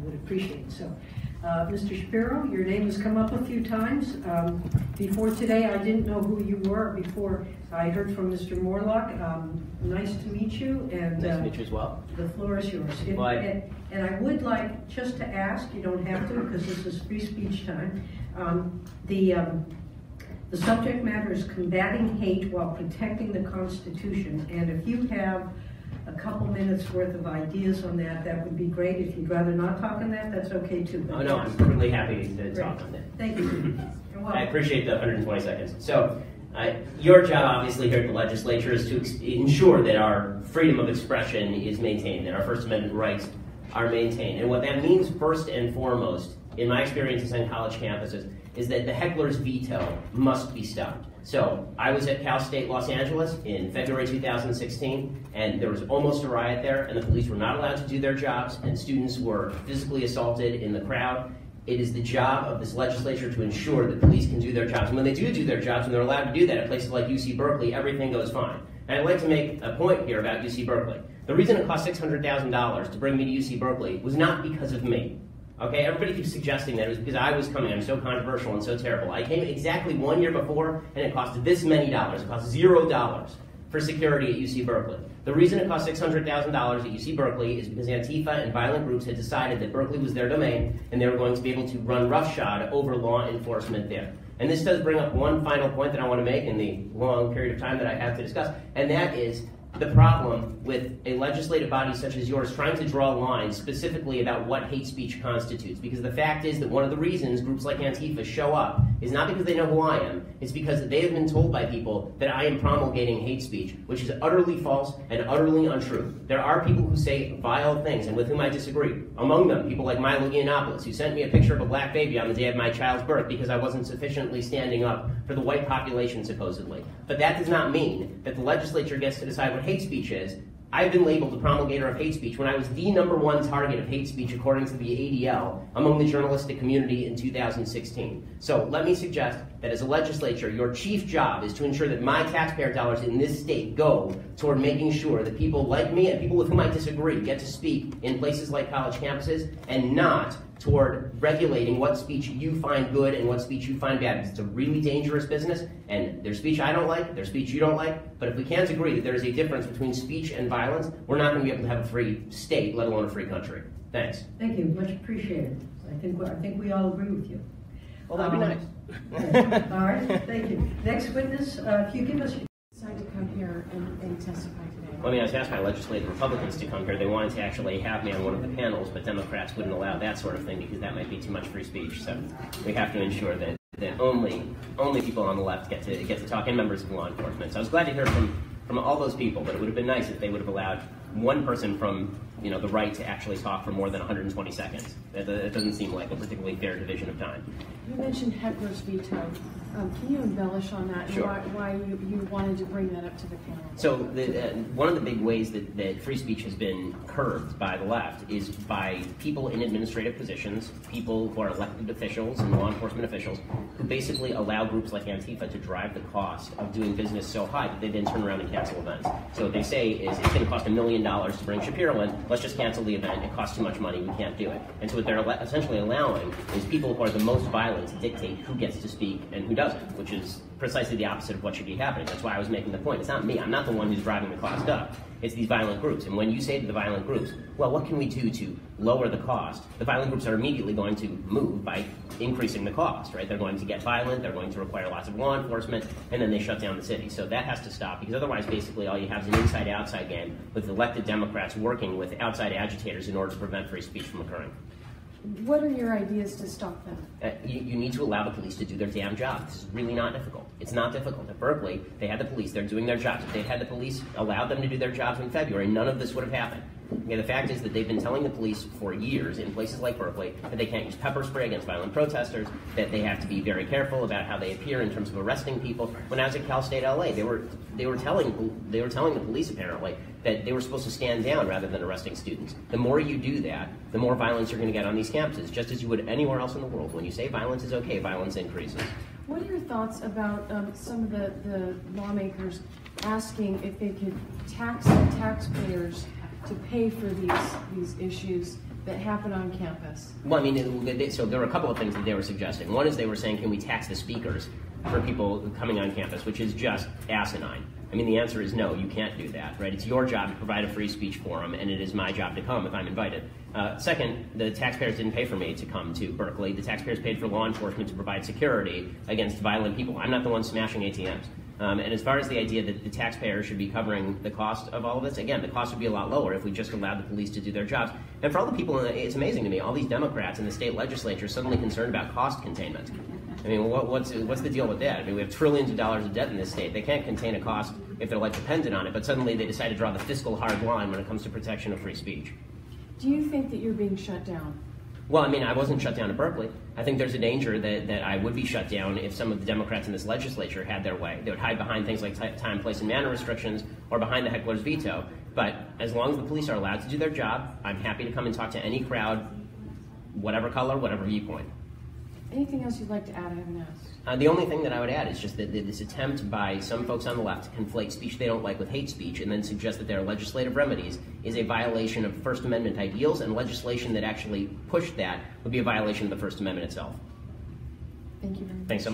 would appreciate. So, Mr. Shapiro, your name has come up a few times. Before today, I didn't know who you were. Before I heard from Mr. Morlock. Nice to meet you. And nice to meet you as well. The floor is yours. And I would like just to ask, you don't have to because this is free speech time, the subject matter is combating hate while protecting the Constitution. And if you have a couple minutes worth of ideas on that, that would be great. If you'd rather not talk on that, that's okay too. Oh no, I'm perfectly happy to talk on that. Thank you. I appreciate the 120 seconds. So, your job obviously here at the legislature is to ensure that our freedom of expression is maintained, that our First Amendment rights are maintained. And what that means first and foremost, in my experiences on college campuses, is that the heckler's veto must be stopped. So I was at Cal State Los Angeles in February 2016, and there was almost a riot there, and the police were not allowed to do their jobs, and students were physically assaulted in the crowd. It is the job of this legislature to ensure that police can do their jobs. And when they do their jobs, and they're allowed to do that at places like UC Berkeley, everything goes fine. And I'd like to make a point here about UC Berkeley. The reason it cost $600,000 to bring me to UC Berkeley was not because of me. Okay, everybody keeps suggesting that it was because I was coming. I'm so controversial and so terrible. I came exactly 1 year before, and it cost this many dollars. It cost $0 for security at UC Berkeley. The reason it cost $600,000 at UC Berkeley is because Antifa and violent groups had decided that Berkeley was their domain, and they were going to be able to run roughshod over law enforcement there. And this does bring up one final point that I want to make in the long period of time that I have to discuss, and that is the problem with a legislative body such as yours trying to draw lines specifically about what hate speech constitutes. Because the fact is that one of the reasons groups like Antifa show up is not because they know who I am, it's because they have been told by people that I am promulgating hate speech, which is utterly false and utterly untrue. There are people who say vile things and with whom I disagree. Among them, people like Milo Yiannopoulos, who sent me a picture of a black baby on the day of my child's birth because I wasn't sufficiently standing up for the white population, supposedly. But that does not mean that the legislature gets to decide what hate speech is. I've been labeled the promulgator of hate speech when I was the #1 target of hate speech according to the ADL among the journalistic community in 2016. So let me suggest that as a legislature, your chief job is to ensure that my taxpayer dollars in this state go toward making sure that people like me and people with whom I disagree get to speak in places like college campuses, and not toward regulating what speech you find good and what speech you find bad. It's a really dangerous business, and there's speech I don't like, there's speech you don't like, but if we can't agree that there is a difference between speech and violence, we're not going to be able to have a free state, let alone a free country. Thanks. Thank you, much appreciated. I think we all agree with you. Well, that'd be nice. All right, thank you. Next witness, if you give us... Decide to come here and testify today. Well, I mean, I was asked by legislative Republicans to come here. They wanted to actually have me on one of the panels, but Democrats wouldn't allow that sort of thing because that might be too much free speech. So we have to ensure that only people on the left get to talk, and members of law enforcement. So I was glad to hear from all those people, but it would have been nice if they would have allowed one person from the right to actually talk for more than 120 seconds. That doesn't seem like a particularly fair division of time. You mentioned heckler's veto. Can you embellish on that? Sure. And why you wanted to bring that up to the panel? So one of the big ways that free speech has been curbed by the left is by people in administrative positions, people who are elected officials and law enforcement officials, who basically allow groups like Antifa to drive the cost of doing business so high that they then turn around and cancel events. So what they say is, it's going to cost $1 million to bring Shapiro in, let's just cancel the event, it costs too much money, we can't do it. And so what they're essentially allowing is people who are the most violent to dictate who gets to speak and who doesn't, which is precisely the opposite of what should be happening. That's why I was making the point. It's not me. I'm not the one who's driving the cost up. It's these violent groups. And when you say to the violent groups, well, what can we do to lower the cost? The violent groups are immediately going to move by increasing the cost, right? They're going to get violent, they're going to require lots of law enforcement, and then they shut down the city. So that has to stop, because otherwise basically all you have is an inside-outside game with elected Democrats working with outside agitators in order to prevent free speech from occurring. What are your ideas to stop them? You need to allow the police to do their damn job. This is really not difficult. It's not difficult. At Berkeley, they had the police, they're doing their jobs. If they'd had the police allowed them to do their jobs in February, none of this would have happened. Okay, the fact is that they've been telling the police for years in places like Berkeley that they can't use pepper spray against violent protesters, that they have to be very careful about how they appear in terms of arresting people. When I was at Cal State LA, they were telling the police apparently that they were supposed to stand down rather than arresting students. The more you do that, the more violence you're going to get on these campuses, just as you would anywhere else in the world. When you say violence is okay, violence increases. What are your thoughts about some of the lawmakers asking if they could tax the taxpayers to pay for these issues that happen on campus? Well, I mean, so there were a couple of things that they were suggesting. One is they were saying, can we tax the speakers for people coming on campus, which is just asinine. I mean, the answer is no, you can't do that, right? It's your job to provide a free speech forum, and it is my job to come if I'm invited. Second, the taxpayers didn't pay for me to come to Berkeley. The taxpayers paid for law enforcement to provide security against violent people. I'm not the one smashing ATMs. And as far as the idea that the taxpayers should be covering the cost of all of this, again, the cost would be a lot lower if we just allowed the police to do their jobs. And for all the people, it's amazing to me, all these Democrats in the state legislature suddenly concerned about cost containment. I mean, what's the deal with that? I mean, we have trillions of dollars of debt in this state. They can't contain a cost if they're like dependent on it, but suddenly they decide to draw the fiscal hard line when it comes to protection of free speech. Do you think that you're being shut down? Well, I mean, I wasn't shut down at Berkeley. I think there's a danger that I would be shut down if some of the Democrats in this legislature had their way. They would hide behind things like time, place, and manner restrictions or behind the heckler's veto. But as long as the police are allowed to do their job, I'm happy to come and talk to any crowd, whatever color, whatever viewpoint. Anything else you'd like to add I haven't asked? The only thing that I would add is just that this attempt by some folks on the left to conflate speech they don't like with hate speech and then suggest that there are legislative remedies is a violation of First Amendment ideals, and legislation that actually pushed that would be a violation of the First Amendment itself. Thank you very much. Thanks so much.